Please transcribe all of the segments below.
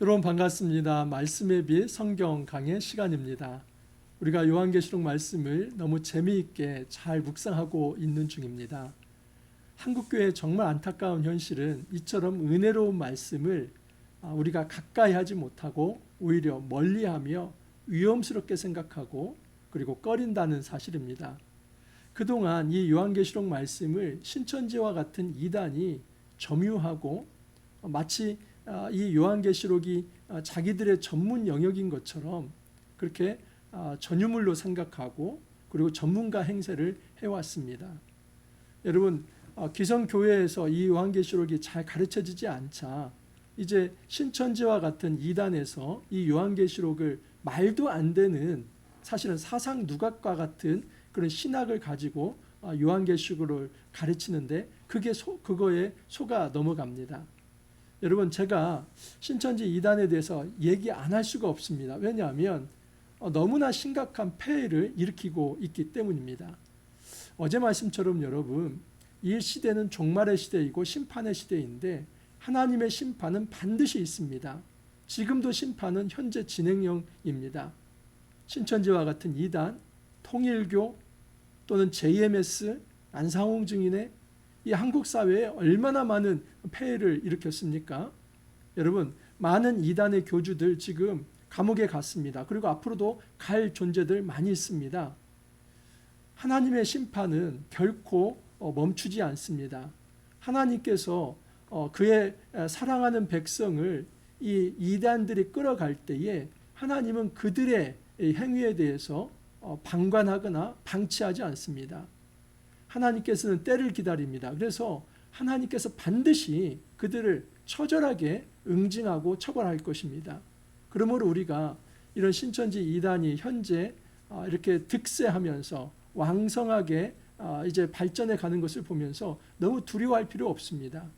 여러분 반갑습니다. 말씀의 빛 성경 강의 시간입니다. 우리가 요한계시록 말씀을 너무 재미있게 잘 묵상하고 있는 중입니다. 한국교회의 정말 안타까운 현실은 이처럼 은혜로운 말씀을 우리가 가까이 하지 못하고 오히려 멀리하며 위험스럽게 생각하고 그리고 꺼린다는 사실입니다. 그동안 이 요한계시록 말씀을 신천지와 같은 이단이 점유하고 마치 이 요한계시록이 자기들의 전문 영역인 것처럼 그렇게 전유물로 생각하고 그리고 전문가 행세를 해왔습니다. 여러분, 기성교회에서 이 요한계시록이 잘 가르쳐지지 않자 이제 신천지와 같은 이단에서 이 요한계시록을 말도 안 되는 사실은 사상 누각과 같은 그런 신학을 가지고 요한계시록을 가르치는데 그거에 속아 넘어갑니다. 여러분, 제가 신천지 이단에 대해서 얘기 안 할 수가 없습니다. 왜냐하면 너무나 심각한 폐해를 일으키고 있기 때문입니다. 어제 말씀처럼 여러분, 이 시대는 종말의 시대이고 심판의 시대인데 하나님의 심판은 반드시 있습니다. 지금도 심판은 현재 진행형입니다. 신천지와 같은 이단, 통일교 또는 JMS, 안상홍 증인의 이 한국 사회에 얼마나 많은 폐해를 일으켰습니까? 여러분, 많은 이단의 교주들 지금 감옥에 갔습니다. 그리고 앞으로도 갈 존재들 많이 있습니다. 하나님의 심판은 결코 멈추지 않습니다. 하나님께서 그의 사랑하는 백성을 이 이단들이 끌어갈 때에 하나님은 그들의 행위에 대해서 방관하거나 방치하지 않습니다. 하나님께서는 때를 기다립니다. 그래서 하나님께서 반드시 그들을 처절하게 응징하고 처벌할 것입니다. 그러므로 우리가 이런 신천지 이단이 현재 이렇게 득세하면서 왕성하게 이제 발전해 가는 것을 보면서 너무 두려워할 필요 없습니다.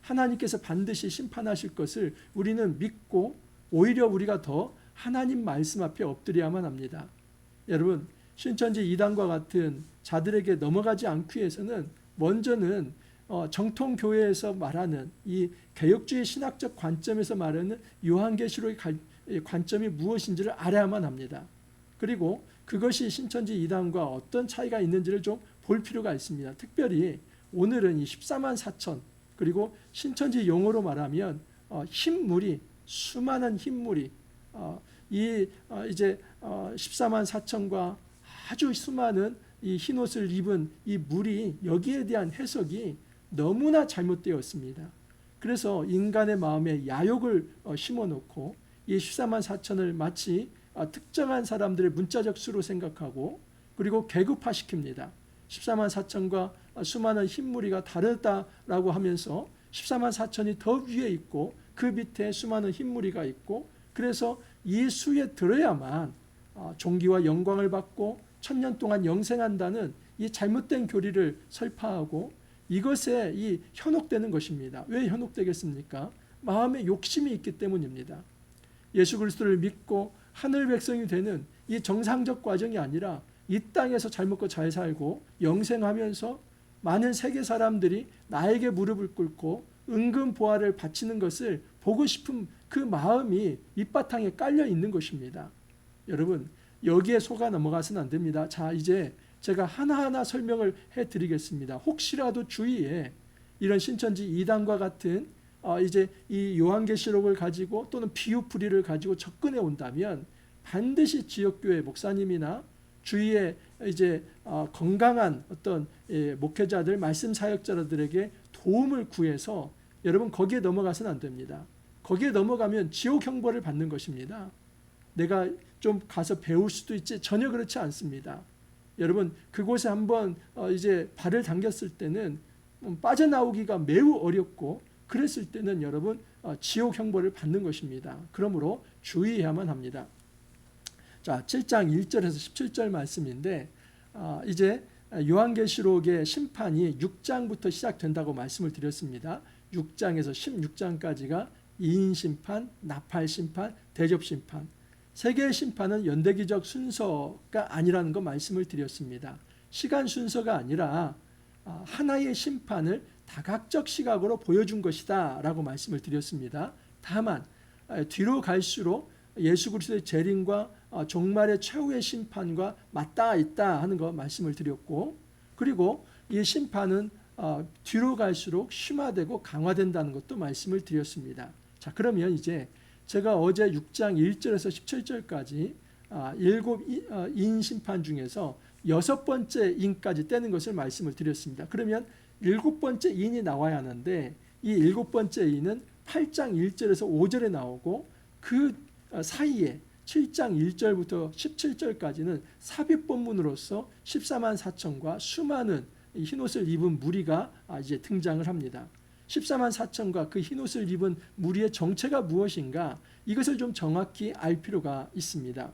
하나님께서 반드시 심판하실 것을 우리는 믿고 오히려 우리가 더 하나님 말씀 앞에 엎드려야만 합니다. 여러분, 신천지 이단과 같은 자들에게 넘어가지 않기 위해서는 먼저는 정통교회에서 말하는 이 개혁주의 신학적 관점에서 말하는 요한계시록의 관점이 무엇인지를 알아야만 합니다. 그리고 그것이 신천지 이단과 어떤 차이가 있는지를 좀 볼 필요가 있습니다. 특별히 오늘은 이 14만 4천 그리고 신천지 용어로 말하면 흰물이 수많은 흰물이 이제 14만 4천과 아주 수많은 이 흰옷을 입은 이 물이 여기에 대한 해석이 너무나 잘못되었습니다. 그래서 인간의 마음에 야욕을 심어놓고 이 14만 4천을 마치 특정한 사람들의 문자적 수로 생각하고 그리고 계급화시킵니다. 14만 4천과 수많은 흰무리가 다르다라고 하면서 14만 4천이 더 위에 있고 그 밑에 수많은 흰무리가 있고 그래서 이 수에 들어야만 존귀와 영광을 받고 천년 동안 영생한다는 이 잘못된 교리를 설파하고 이것에 이 현혹되는 것입니다. 왜 현혹되겠습니까? 마음에 욕심이 있기 때문입니다. 예수 그리스도를 믿고 하늘 백성이 되는 이 정상적 과정이 아니라 이 땅에서 잘 먹고 잘 살고 영생하면서 많은 세계 사람들이 나에게 무릎을 꿇고 은근 보화를 바치는 것을 보고 싶은 그 마음이 밑바탕에 깔려 있는 것입니다. 여러분, 여기에 속아 넘어가서는 안 됩니다. 자, 이제 제가 하나하나 설명을 해드리겠습니다. 혹시라도 주위에 이런 신천지 이단과 같은 이제 이 요한계시록을 가지고 또는 비유풀이를 가지고 접근해 온다면 반드시 지역교회 목사님이나 주위에 이제 건강한 어떤 목회자들, 말씀 사역자들에게 도움을 구해서 여러분 거기에 넘어가서는 안 됩니다. 거기에 넘어가면 지옥 형벌을 받는 것입니다. 내가 좀 가서 배울 수도 있지 전혀 그렇지 않습니다. 여러분 그곳에 한번 이제 발을 당겼을 때는 빠져나오기가 매우 어렵고 그랬을 때는 여러분 지옥 형벌을 받는 것입니다. 그러므로 주의해야만 합니다. 자, 7장 1절에서 17절 말씀인데 이제 요한계시록의 심판이 6장부터 시작된다고 말씀을 드렸습니다. 6장에서 16장까지가 이인 심판, 나팔 심판, 대접 심판. 세 개의 심판은 연대기적 순서가 아니라는 거 말씀을 드렸습니다. 시간 순서가 아니라 하나의 심판을 다각적 시각으로 보여준 것이다 라고 말씀을 드렸습니다. 다만 뒤로 갈수록 예수 그리스도의 재림과 종말의 최후의 심판과 맞닿아 있다 하는 거 말씀을 드렸고, 그리고 이 심판은 뒤로 갈수록 심화되고 강화된다는 것도 말씀을 드렸습니다. 자, 그러면 이제 제가 어제 6장 1절에서 17절까지 7인 심판 중에서 6번째 인까지 떼는 것을 말씀을 드렸습니다. 그러면 7번째 인이 나와야 하는데 이 7번째 인은 8장 1절에서 5절에 나오고 그 사이에 7장 1절부터 17절까지는 삽입본문으로서 14만 4천과 수많은 흰옷을 입은 무리가 이제 등장을 합니다. 14만 4천과 그 흰옷을 입은 무리의 정체가 무엇인가, 이것을 좀 정확히 알 필요가 있습니다.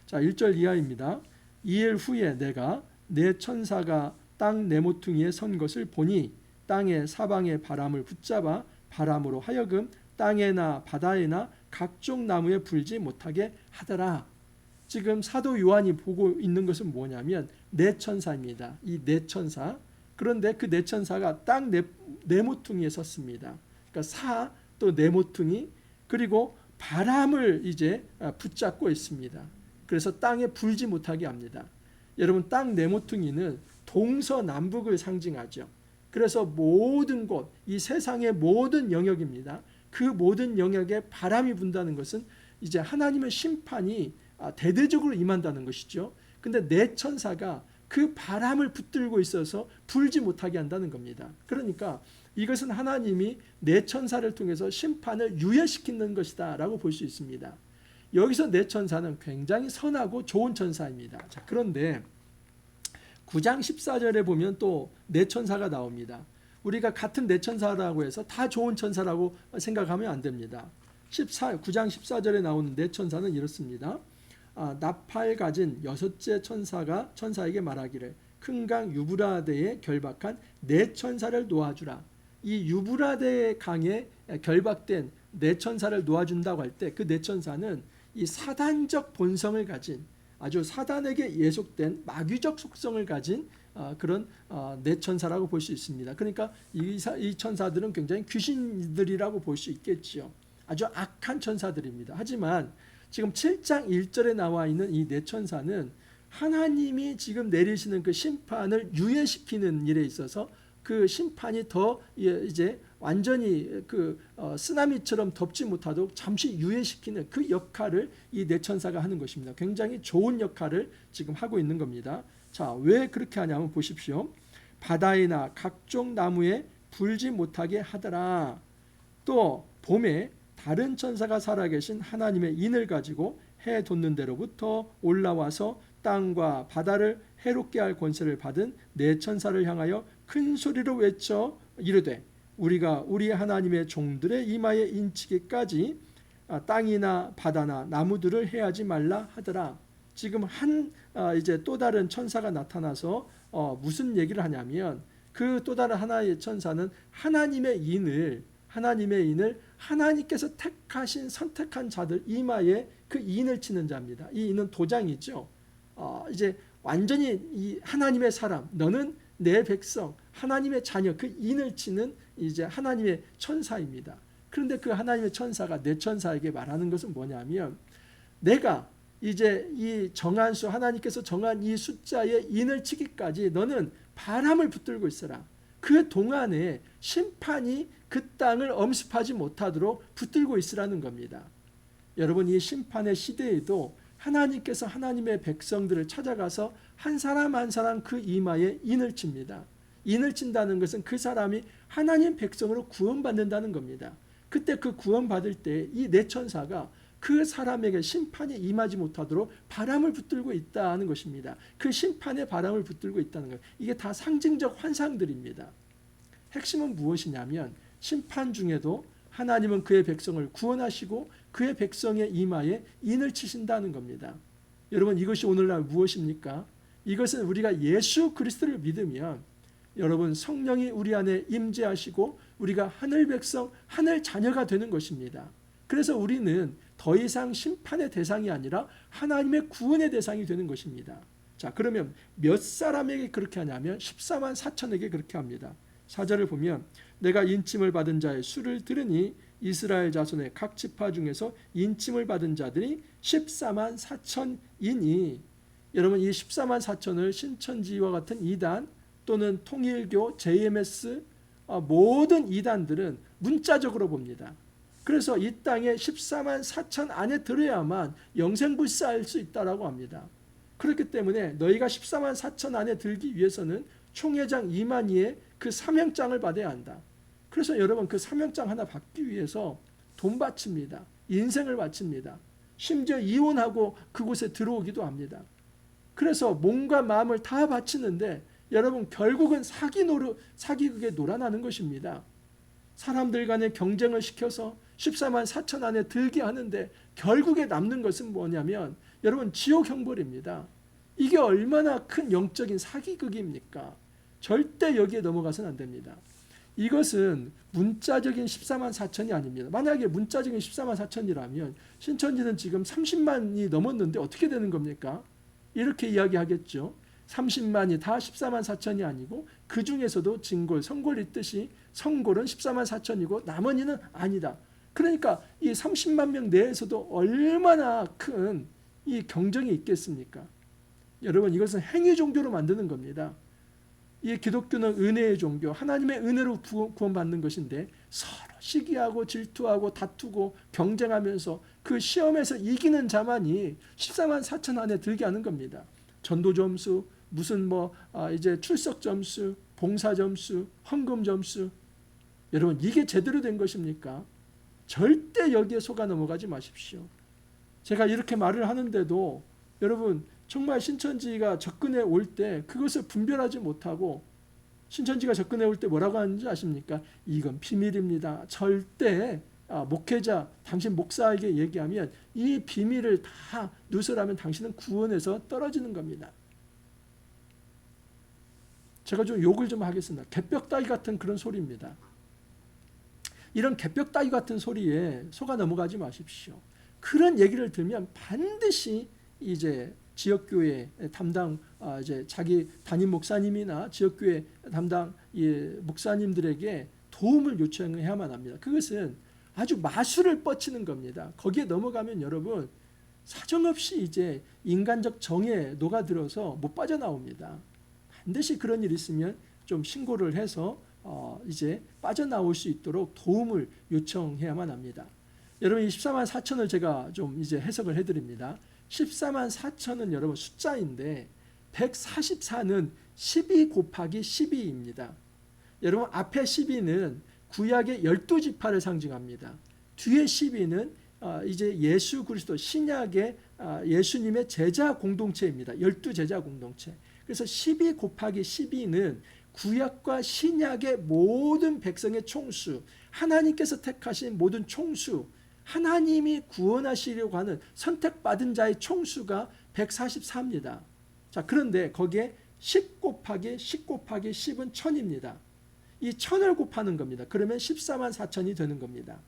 자, 1절 이하입니다. 이일 후에 내가 내 천사가 땅 네모퉁이에 선 것을 보니 땅의 사방의 바람을 붙잡아 바람으로 하여금 땅에나 바다에나 각종 나무에 불지 못하게 하더라. 지금 사도 요한이 보고 있는 것은 뭐냐면 네 천사입니다. 이 네 천사. 그런데 그 네 천사가 땅 네모퉁이에 섰습니다. 그러니까 또 네모퉁이, 그리고 바람을 이제 붙잡고 있습니다. 그래서 땅에 불지 못하게 합니다. 여러분, 땅 네모퉁이는 동서남북을 상징하죠. 그래서 모든 곳, 이 세상의 모든 영역입니다. 그 모든 영역에 바람이 분다는 것은 이제 하나님의 심판이 대대적으로 임한다는 것이죠. 근데 네 천사가 그 바람을 붙들고 있어서 불지 못하게 한다는 겁니다. 그러니까 이것은 하나님이 네 천사를 통해서 심판을 유예시키는 것이다 라고 볼 수 있습니다. 여기서 네 천사는 굉장히 선하고 좋은 천사입니다. 자, 그런데 9장 14절에 보면 또 네 천사가 나옵니다. 우리가 같은 네 천사라고 해서 다 좋은 천사라고 생각하면 안 됩니다. 9장 14절에 나오는 네 천사는 이렇습니다. 나팔 가진 여섯째 천사에게 말하기를 큰 강 유브라데에 결박한 네 천사를 놓아주라. 이 유브라데 강에 결박된 네 천사를 놓아준다고 할 때 그 네 천사는 이 사단적 본성을 가진, 아주 사단에게 예속된 마귀적 속성을 가진 그런 네 천사라고 볼 수 있습니다. 그러니까 이 천사들은 굉장히 귀신들이라고 볼 수 있겠지요. 아주 악한 천사들입니다. 하지만 지금 7장 1절에 나와 있는 이 네 천사는 하나님이 지금 내리시는 그 심판을 유예시키는 일에 있어서 그 심판이 더 이제 완전히 그 쓰나미처럼 덮지 못하도록 잠시 유예시키는 그 역할을 이 네 천사가 하는 것입니다. 굉장히 좋은 역할을 지금 하고 있는 겁니다. 자, 왜 그렇게 하냐면 보십시오. 바다에나 각종 나무에 불지 못하게 하더라. 또 봄에 다른 천사가 살아계신 하나님의 인을 가지고 해 돋는 데로부터 올라와서 땅과 바다를 해롭게 할 권세를 받은 네 천사를 향하여 큰 소리로 외쳐 이르되 우리가 우리 하나님의 종들의 이마에 인치기까지 땅이나 바다나 나무들을 해하지 말라 하더라. 지금 이제 또 다른 천사가 나타나서 무슨 얘기를 하냐면 그 또 다른 하나의 천사는 하나님의 인을 하나님께서 선택한 자들 이마에 그 인을 치는 자입니다. 이 인은 도장이죠. 이제 완전히 이 하나님의 사람, 너는 내 백성, 하나님의 자녀, 그 인을 치는 이제 하나님의 천사입니다. 그런데 그 하나님의 천사가 내 천사에게 말하는 것은 뭐냐면 내가 이제 이 정한 수, 하나님께서 정한 이 숫자에 인을 치기까지 너는 바람을 붙들고 있어라. 그 동안에 심판이 그 땅을 엄습하지 못하도록 붙들고 있으라는 겁니다. 여러분, 이 심판의 시대에도 하나님께서 하나님의 백성들을 찾아가서 한 사람 한 사람 그 이마에 인을 칩니다. 인을 친다는 것은 그 사람이 하나님 백성으로 구원받는다는 겁니다. 그때 그 구원받을 때 이 네 천사가 그 사람에게 심판이 임하지 못하도록 바람을 붙들고 있다는 것입니다. 그 심판의 바람을 붙들고 있다는 것. 이게 다 상징적 환상들입니다. 핵심은 무엇이냐면 심판 중에도 하나님은 그의 백성을 구원하시고 그의 백성의 이마에 인을 치신다는 겁니다. 여러분, 이것이 오늘날 무엇입니까? 이것은 우리가 예수 그리스도를 믿으면 여러분 성령이 우리 안에 임재하시고 우리가 하늘 백성, 하늘 자녀가 되는 것입니다. 그래서 우리는 더 이상 심판의 대상이 아니라 하나님의 구원의 대상이 되는 것입니다. 자, 그러면 몇 사람에게 그렇게 하냐면 14만 4천에게 그렇게 합니다. 4절을 보면 내가 인침을 받은 자의 수를 들으니 이스라엘 자손의 각 지파 중에서 인침을 받은 자들이 14만 4천이니 여러분 이 14만 4천을 신천지와 같은 이단 또는 통일교, JMS 모든 이단들은 문자적으로 봅니다. 그래서 이 땅에 14만 4천 안에 들어야만 영생불사할 수 있다라고 합니다. 그렇기 때문에 너희가 14만 4천 안에 들기 위해서는 총회장 이만희의 그 사명장을 받아야 한다. 그래서 여러분 그 사명장 하나 받기 위해서 돈 바칩니다. 인생을 바칩니다. 심지어 이혼하고 그곳에 들어오기도 합니다. 그래서 몸과 마음을 다 바치는데 여러분 결국은 사기극에 놀아나는 것입니다. 사람들 간의 경쟁을 시켜서 14만 4천 안에 들게 하는데 결국에 남는 것은 뭐냐면 여러분 지옥 형벌입니다. 이게 얼마나 큰 영적인 사기극입니까? 절대 여기에 넘어가서는 안 됩니다. 이것은 문자적인 14만 4천이 아닙니다. 만약에 문자적인 14만 4천이라면 신천지는 지금 30만이 넘었는데 어떻게 되는 겁니까? 이렇게 이야기하겠죠. 30만이 다 14만 4천이 아니고 그 중에서도 진골, 성골 있듯이 성골은 14만 4천이고 나머지는 아니다. 그러니까 이 30만 명 내에서도 얼마나 큰 이 경쟁이 있겠습니까? 여러분 이것은 행위 종교로 만드는 겁니다. 이 기독교는 은혜의 종교, 하나님의 은혜로 구원받는 것인데 서로 시기하고 질투하고 다투고 경쟁하면서 그 시험에서 이기는 자만이 14만 4천 안에 들게 하는 겁니다. 전도 점수, 무슨 이제 출석 점수, 봉사 점수, 헌금 점수. 여러분 이게 제대로 된 것입니까? 절대 여기에 속아 넘어가지 마십시오. 제가 이렇게 말을 하는데도 여러분 정말 신천지가 접근해 올 때 그것을 분별하지 못하고 신천지가 접근해 올 때 뭐라고 하는지 아십니까? 이건 비밀입니다. 절대 목회자, 당신 목사에게 얘기하면 이 비밀을 다 누설하면 당신은 구원에서 떨어지는 겁니다. 제가 좀 욕을 좀 하겠습니다. 개벽다귀 같은 그런 소리입니다. 이런 개벽다귀 같은 소리에 속아 넘어가지 마십시오. 그런 얘기를 들으면 반드시 이제 지역교회 담당 이제 자기 담임 목사님이나 지역교회 담당 목사님들에게 도움을 요청해야만 합니다. 그것은 아주 마술을 뻗치는 겁니다. 거기에 넘어가면 여러분 사정없이 이제 인간적 정에 녹아들어서 못 빠져나옵니다. 반드시 그런 일이 있으면 좀 신고를 해서 이제 빠져나올 수 있도록 도움을 요청해야만 합니다. 여러분 이 14만 4천을 제가 좀 이제 해석을 해드립니다. 14만 4천은 여러분 숫자인데 144는 12 곱하기 12입니다. 여러분 앞에 12는 구약의 12지파를 상징합니다. 뒤에 12는 이제 예수 그리스도 신약의 예수님의 제자 공동체입니다. 12제자 공동체. 그래서 12 곱하기 12는 구약과 신약의 모든 백성의 총수, 하나님께서 택하신 모든 총수, 하나님이 구원하시려고 하는 선택받은 자의 총수가 144입니다. 자, 그런데 거기에 10 곱하기 10 곱하기 10은 1000입니다. 이 1000을 곱하는 겁니다. 그러면 14만 4천이 되는 겁니다.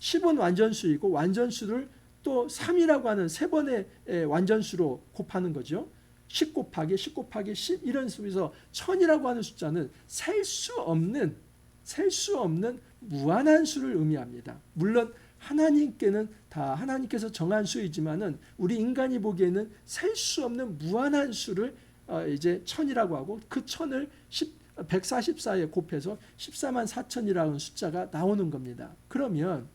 10은 완전수이고 완전수를 또 3이라고 하는 세 번의 완전수로 곱하는 거죠. 10 곱하기 10 곱하기 10 이런 수에서 1000이라고 하는 숫자는 셀 수 없는 무한한 수를 의미합니다. 물론 하나님께는 다 하나님께서 정한 수이지만은 우리 인간이 보기에는 셀 수 없는 무한한 수를 이제 1000이라고 하고 그 1000을 144에 곱해서 14만 4천이라는 숫자가 나오는 겁니다. 그러면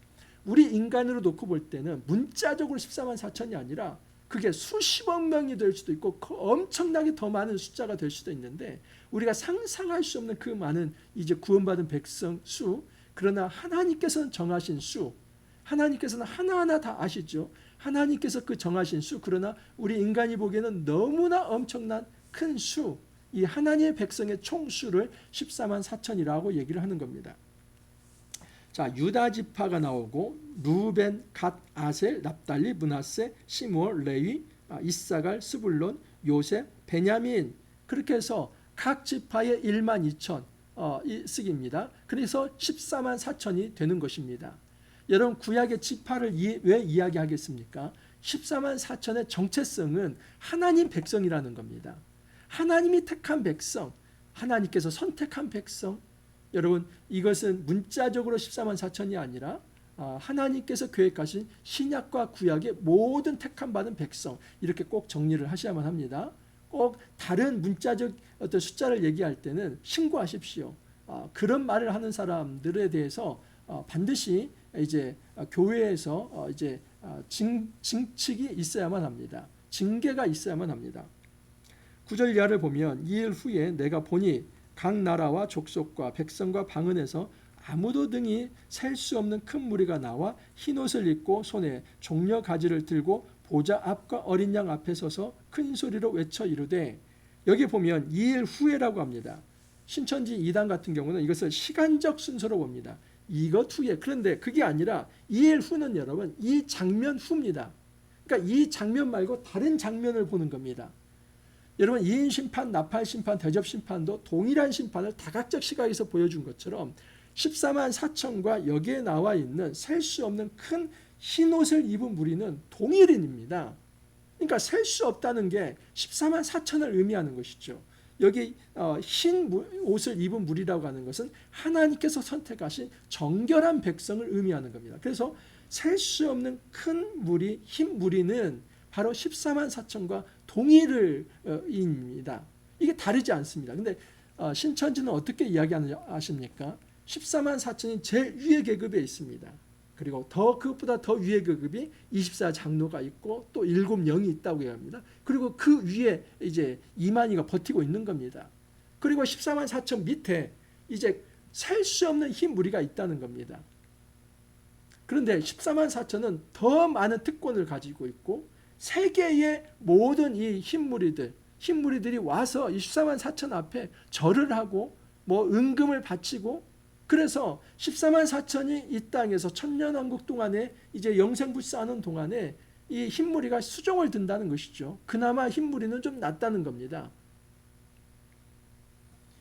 우리 인간으로 놓고 볼 때는 문자적으로 14만 4천이 아니라 그게 수십억 명이 될 수도 있고 엄청나게 더 많은 숫자가 될 수도 있는데 우리가 상상할 수 없는 그 많은 이제 구원받은 백성 수, 그러나 하나님께서는 정하신 수, 하나님께서는 하나하나 다 아시죠. 하나님께서 그 정하신 수, 그러나 우리 인간이 보기에는 너무나 엄청난 큰 수, 이 하나님의 백성의 총수를 14만 4천이라고 얘기를 하는 겁니다. 자, 유다 지파가 나오고 루벤, 갓, 아셀, 납달리, 므낫세, 시므온, 레위, 이사갈, 스불론, 요셉, 베냐민, 그렇게 해서 각 지파의 1만 2천 쓰기입니다. 그래서 14만 4천이 되는 것입니다. 여러분 구약의 지파를 왜 이야기하겠습니까? 14만 4천의 정체성은 하나님 백성이라는 겁니다. 하나님이 택한 백성, 하나님께서 선택한 백성. 여러분 이것은 문자적으로 14만 4천이 아니라 하나님께서 계획하신 신약과 구약의 모든 택함 받은 백성, 이렇게 꼭 정리를 하셔야만 합니다. 꼭 다른 문자적 어떤 숫자를 얘기할 때는 신고하십시오. 그런 말을 하는 사람들에 대해서 반드시 이제 교회에서 이제 징칙이 있어야만 합니다. 징계가 있어야만 합니다. 9절 이하를 보면 이일 후에 내가 보니 각 나라와 족속과 백성과 방언에서 아무도 등이 셀 수 없는 큰 무리가 나와 흰옷을 입고 손에 종려 가지를 들고 보좌 앞과 어린 양 앞에 서서 큰 소리로 외쳐 이르되, 여기 보면 2일 후에라고 합니다. 신천지 2단 같은 경우는 이것을 시간적 순서로 봅니다. 이것 후에. 그런데 그게 아니라 2일 후는 여러분 이 장면 후입니다. 그러니까 이 장면 말고 다른 장면을 보는 겁니다. 여러분 이인 심판, 나팔 심판, 대접 심판도 동일한 심판을 다각적 시각에서 보여준 것처럼 14만 4천과 여기에 나와 있는 셀 수 없는 큰 흰옷을 입은 무리는 동일인입니다. 그러니까 셀 수 없다는 게 14만 4천을 의미하는 것이죠. 여기 흰 옷을 입은 무리라고 하는 것은 하나님께서 선택하신 정결한 백성을 의미하는 겁니다. 그래서 셀 수 없는 큰 무리, 흰 무리는 바로 14만 4천과 동일입니다. 이게 다르지 않습니다. 근데 신천지는 어떻게 이야기하는지 아십니까? 14만 4천이 제일 위의 계급에 있습니다. 그리고 그것보다 더 위의 계급이 24장로가 있고 또 7영이 있다고 합니다. 그리고 그 위에 이제 이만희가 버티고 있는 겁니다. 그리고 14만 4천 밑에 이제 셀 수 없는 흰 무리가 있다는 겁니다. 그런데 14만 4천은 더 많은 특권을 가지고 있고 세계의 모든 이 흰 무리들이 와서 14만 4천 앞에 절을 하고 뭐 은금을 바치고, 그래서 14만 4천이 이 땅에서 천년왕국 동안에 이제 영생부 쌓는 동안에 이 흰무리가 수종을 든다는 것이죠. 그나마 흰무리는 좀 낫다는 겁니다.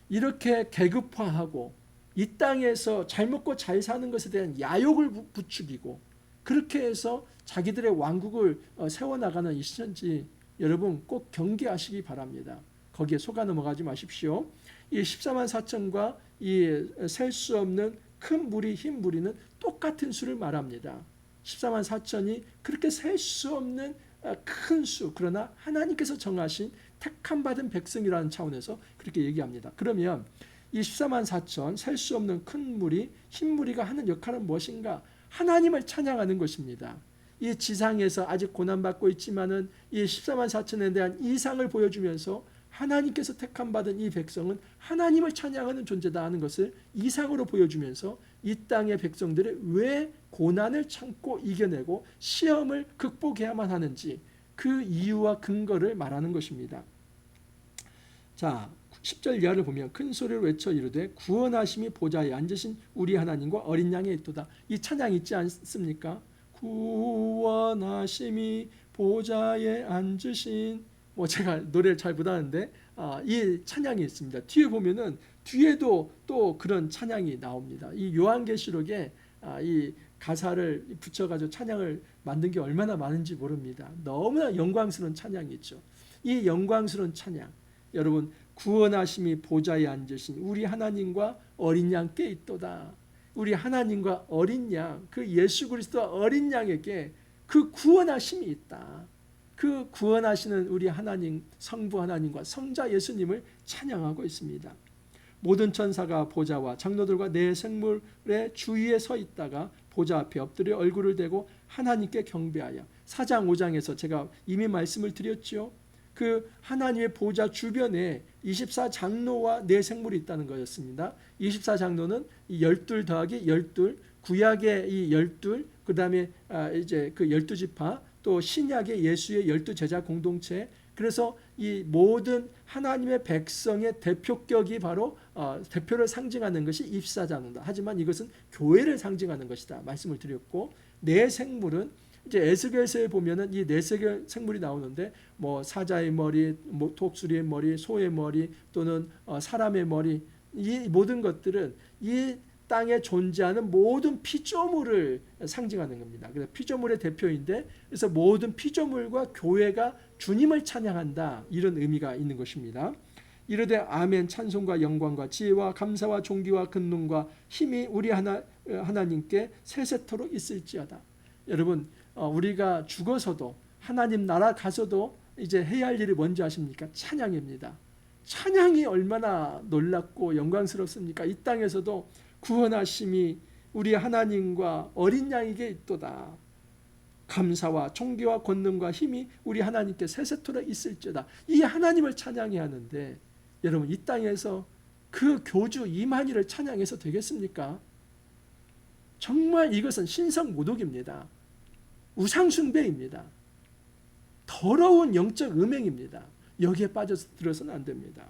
이렇게 계급화하고 이 땅에서 잘 먹고 잘 사는 것에 대한 야욕을 부추기고 그렇게 해서 자기들의 왕국을 세워나가는 이 신천지 여러분 꼭 경계하시기 바랍니다. 거기에 속아 넘어가지 마십시오. 이 14만 4천과 이 셀 수 없는 큰 무리, 흰 무리는 똑같은 수를 말합니다. 14만 4천이 그렇게 셀 수 없는 큰 수, 그러나 하나님께서 정하신 택함 받은 백성이라는 차원에서 그렇게 얘기합니다. 그러면 이 14만 4천 셀 수 없는 큰 무리, 흰 무리가 하는 역할은 무엇인가? 하나님을 찬양하는 것입니다. 이 지상에서 아직 고난받고 있지만은 이 14만 4천에 대한 이상을 보여주면서 하나님께서 택함 받은 이 백성은 하나님을 찬양하는 존재다 하는 것을 이상으로 보여주면서 이 땅의 백성들이 왜 고난을 참고 이겨내고 시험을 극복해야만 하는지 그 이유와 근거를 말하는 것입니다. 자, 10절 이하를 보면 큰 소리로 외쳐 이르되 구원하심이 보좌에 앉으신 우리 하나님과 어린 양에 있도다. 이 찬양 있지 않습니까? 구원하심이 보좌에 앉으신, 제가 노래를 잘 못하는데 이 찬양이 있습니다. 뒤에 보면은 뒤에도 또 그런 찬양이 나옵니다. 이 요한계시록에 이 가사를 붙여가지고 찬양을 만든 게 얼마나 많은지 모릅니다. 너무나 영광스러운 찬양이 있죠. 이 영광스러운 찬양, 여러분 구원하심이 보좌에 앉으신 우리 하나님과 어린 양께 있도다. 우리 하나님과 어린 양, 그 예수 그리스도 어린 양에게 그 구원하심이 있다. 그 구원하시는 우리 하나님, 성부 하나님과 성자 예수님을 찬양하고 있습니다. 모든 천사가 보좌와 장로들과 내 생물의 주위에 서 있다가 보좌 앞에 엎드려 얼굴을 대고 하나님께 경배하여, 4장 5장에서 제가 이미 말씀을 드렸죠. 그 하나님의 보좌 주변에 24장로와 내 생물이 있다는 것이었습니다. 24장로는 12 더하기 12, 구약의 이 12, 그 다음에 이제 그 12지파, 또 신약의 예수의 12제자 공동체, 그래서 이 모든 하나님의 백성의 대표격이 바로 대표를 상징하는 것이 24장로다. 하지만 이것은 교회를 상징하는 것이다 말씀을 드렸고, 내 생물은 이제 에스겔서에 보면은 이 네 생물이 나오는데 뭐 사자의 머리, 뭐 독수리의 머리, 소의 머리, 또는 사람의 머리, 이 모든 것들은 이 땅에 존재하는 모든 피조물을 상징하는 겁니다. 그래서 피조물의 대표인데, 그래서 모든 피조물과 교회가 주님을 찬양한다, 이런 의미가 있는 것입니다. 이르되 아멘 찬송과 영광과 지혜와 감사와 존귀와 근능과 힘이 우리 하나님께 세세토록 있을지어다. 여러분 우리가 죽어서도 하나님 나라 가서도 이제 해야 할 일이 뭔지 아십니까? 찬양입니다. 찬양이 얼마나 놀랍고 영광스럽습니까? 이 땅에서도 구원하심이 우리 하나님과 어린 양에게 있도다. 감사와 존귀와 권능과 힘이 우리 하나님께 세세토록 있을지어다. 이 하나님을 찬양해야 하는데 여러분 이 땅에서 그 교주 이만희를 찬양해서 되겠습니까? 정말 이것은 신성모독입니다. 우상숭배입니다. 더러운 영적 음행입니다. 여기에 빠져들어서는 안 됩니다.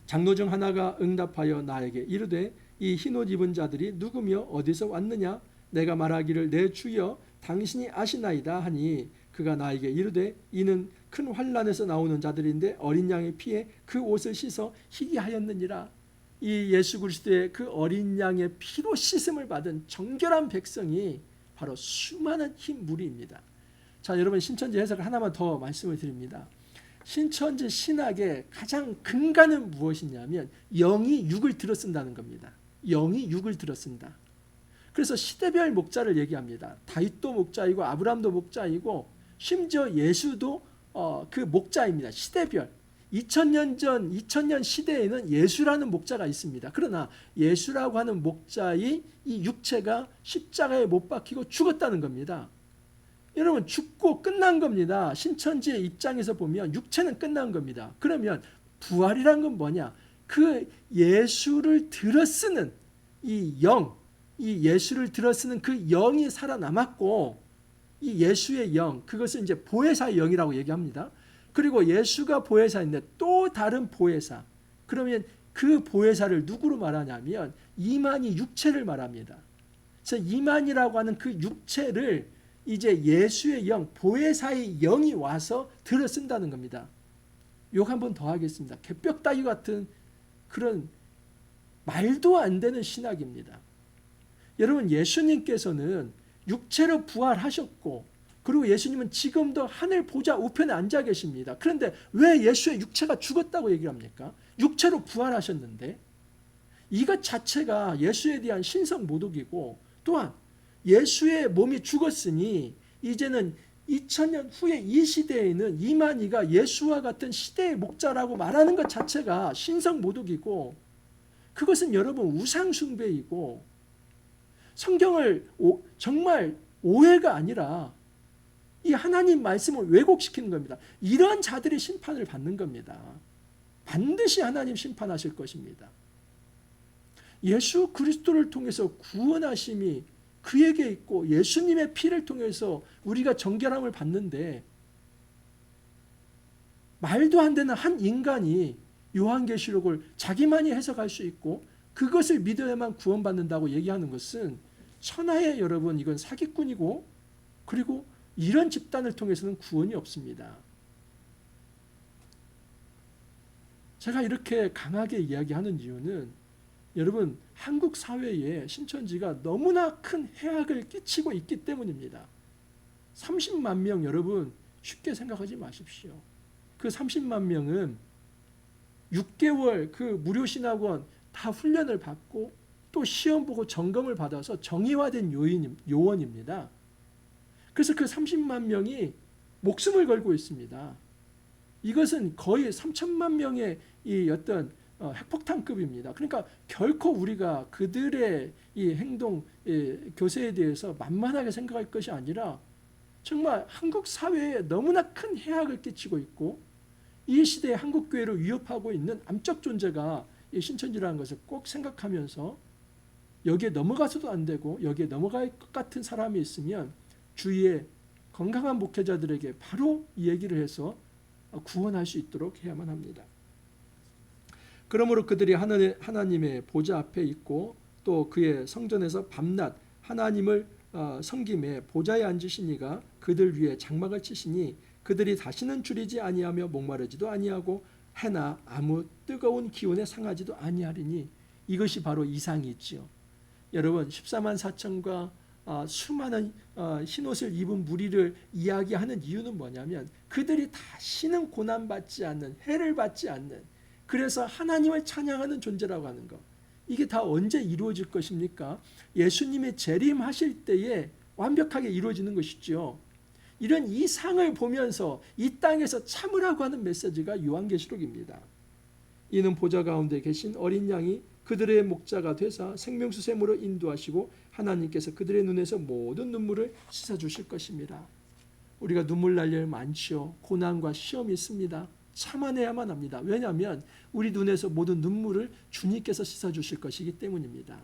장로 중 하나가 응답하여 나에게 이르되 이 흰옷 입은 자들이 누구며 어디서 왔느냐? 내가 말하기를 내 주여 당신이 아시나이다 하니 그가 나에게 이르되 이는 큰 환난에서 나오는 자들인데 어린 양의 피에 그 옷을 씻어 희게 하였느니라. 이 예수 그리스도의 그 어린 양의 피로 씻음을 받은 정결한 백성이 바로 수많은 흰 무리입니다. 자, 여러분 신천지 해석을 하나만 더 말씀을 드립니다. 신천지 신학의 가장 근간은 무엇이냐면 영이 육을 들어쓴다는 겁니다. 영이 육을 들어쓴다. 그래서 시대별 목자를 얘기합니다. 다윗도 목자이고 아브라함도 목자이고 심지어 예수도 그 목자입니다. 시대별. 2000년 전 2000년 시대에는 예수라는 목자가 있습니다. 그러나 예수라고 하는 목자의 이 육체가 십자가에 못 박히고 죽었다는 겁니다. 여러분 죽고 끝난 겁니다. 신천지의 입장에서 보면 육체는 끝난 겁니다. 그러면 부활이란 건 뭐냐? 그 예수를 들어쓰는 이 영, 이 예수를 들어쓰는 그 영이 살아남았고 이 예수의 영, 그것은 이제 보혜사의 영이라고 얘기합니다. 그리고 예수가 보혜사인데 또 다른 보혜사. 그러면 그 보혜사를 누구로 말하냐면 이만희 육체를 말합니다. 그래서 이만희라고 하는 그 육체를 이제 예수의 영, 보혜사의 영이 와서 들어쓴다는 겁니다. 욕 한 번 더 하겠습니다. 개벽 따위 같은 그런 말도 안 되는 신학입니다. 여러분 예수님께서는 육체로 부활하셨고 그리고 예수님은 지금도 하늘 보좌 우편에 앉아 계십니다. 그런데 왜 예수의 육체가 죽었다고 얘기를 합니까? 육체로 부활하셨는데 이것 자체가 예수에 대한 신성 모독이고 또한 예수의 몸이 죽었으니 이제는 2000년 후에 이 시대에는 이만희가 예수와 같은 시대의 목자라고 말하는 것 자체가 신성 모독이고 그것은 여러분 우상숭배이고 성경을 정말 오해가 아니라 이 하나님 말씀을 왜곡시키는 겁니다. 이런 자들이 심판을 받는 겁니다. 반드시 하나님 심판하실 것입니다. 예수 그리스도를 통해서 구원하심이 그에게 있고 예수님의 피를 통해서 우리가 정결함을 받는데 말도 안 되는 한 인간이 요한계시록을 자기만이 해석할 수 있고 그것을 믿어야만 구원받는다고 얘기하는 것은 천하의 여러분 이건 사기꾼이고 그리고 이런 집단을 통해서는 구원이 없습니다. 제가 이렇게 강하게 이야기하는 이유는 여러분 한국 사회에 신천지가 너무나 큰 해악을 끼치고 있기 때문입니다. 30만 명 여러분 쉽게 생각하지 마십시오. 그 30만 명은 6개월 그 무료신학원 다 훈련을 받고 또 시험 보고 점검을 받아서 정의화된 요원입니다. 그래서 그 30만 명이 목숨을 걸고 있습니다. 이것은 거의 3천만 명의 이 어떤 핵폭탄급입니다. 그러니까 결코 우리가 그들의 이 행동, 교세에 대해서 만만하게 생각할 것이 아니라 정말 한국 사회에 너무나 큰 해악을 끼치고 있고 이 시대의 한국교회를 위협하고 있는 암적 존재가 이 신천지라는 것을 꼭 생각하면서 여기에 넘어가서도 안 되고 여기에 넘어갈 것 같은 사람이 있으면 주위에 건강한 목회자들에게 바로 이 얘기를 해서 구원할 수 있도록 해야만 합니다. 그러므로 그들이 하나님의 보좌 앞에 있고 또 그의 성전에서 밤낮 하나님을 섬김에 보좌에 앉으시니가 그들 위에 장막을 치시니 그들이 다시는 줄이지 아니하며 목마르지도 아니하고 해나 아무 뜨거운 기온에 상하지도 아니하리니 이것이 바로 이상이지요. 여러분 14만 4천과 수많은 흰옷을 입은 무리를 이야기하는 이유는 뭐냐면 그들이 다시는 고난받지 않는 해를 받지 않는 그래서 하나님을 찬양하는 존재라고 하는 것. 이게 다 언제 이루어질 것입니까? 예수님의 재림하실 때에 완벽하게 이루어지는 것이죠. 이런 이 상을 보면서 이 땅에서 참으라고 하는 메시지가 요한계시록입니다. 이는 보좌 가운데 계신 어린 양이 그들의 목자가 되사 생명수샘으로 인도하시고 하나님께서 그들의 눈에서 모든 눈물을 씻어주실 것입니다. 우리가 눈물 날 일 많지요. 고난과 시험이 있습니다. 참아내야만 합니다. 왜냐하면 우리 눈에서 모든 눈물을 주님께서 씻어주실 것이기 때문입니다.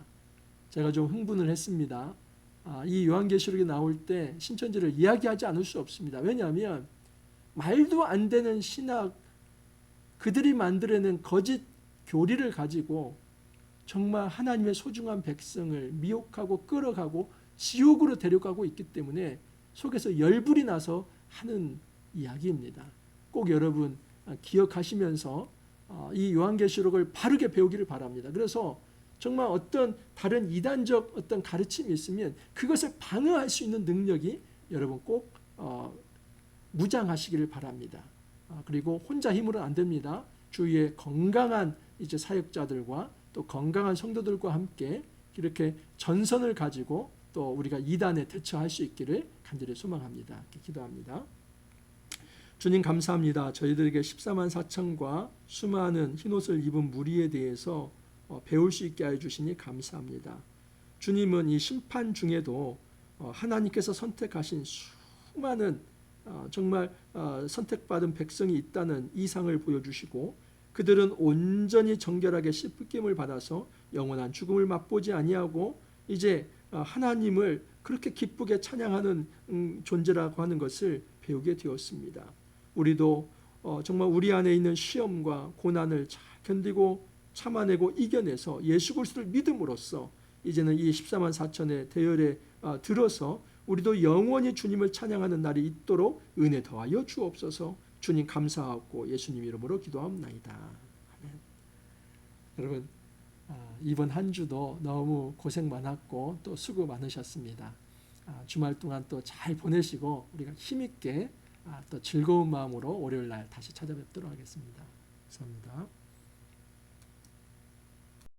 제가 좀 흥분을 했습니다. 이 요한계시록이 나올 때 신천지를 이야기하지 않을 수 없습니다. 왜냐하면 말도 안 되는 신학, 그들이 만들어낸 거짓 교리를 가지고 정말 하나님의 소중한 백성을 미혹하고 끌어가고 지옥으로 데려가고 있기 때문에 속에서 열불이 나서 하는 이야기입니다. 꼭 여러분 기억하시면서 이 요한계시록을 바르게 배우기를 바랍니다. 그래서 정말 어떤 다른 이단적 어떤 가르침이 있으면 그것을 방어할 수 있는 능력이 여러분 꼭 무장하시기를 바랍니다. 그리고 혼자 힘으로는 안 됩니다. 주위에 건강한 이제 사역자들과 또 건강한 성도들과 함께 이렇게 전선을 가지고 또 우리가 이단에 대처할 수 있기를 간절히 소망합니다. 이렇게 기도합니다. 주님 감사합니다. 저희들에게 14만 4천과 수많은 흰옷을 입은 무리에 대해서 배울 수 있게 해주시니 감사합니다. 주님은 이 심판 중에도 하나님께서 선택하신 수많은 정말 선택받은 백성이 있다는 이상을 보여주시고 그들은 온전히 정결하게 씻김을 받아서 영원한 죽음을 맛보지 아니하고 이제 하나님을 그렇게 기쁘게 찬양하는 존재라고 하는 것을 배우게 되었습니다. 우리도 정말 우리 안에 있는 시험과 고난을 잘 견디고 참아내고 이겨내서 예수 그리스도를 믿음으로써 이제는 이 14만 4천의 대열에 들어서 우리도 영원히 주님을 찬양하는 날이 있도록 은혜 더하여 주옵소서. 주님 감사하고 예수님 이름으로 기도합나이다. 아멘. 여러분 이번 한 주도 너무 고생 많았고 또 수고 많으셨습니다. 주말 동안 또 잘 보내시고 우리가 힘있게 또 즐거운 마음으로 월요일 날 다시 찾아뵙도록 하겠습니다. 감사합니다.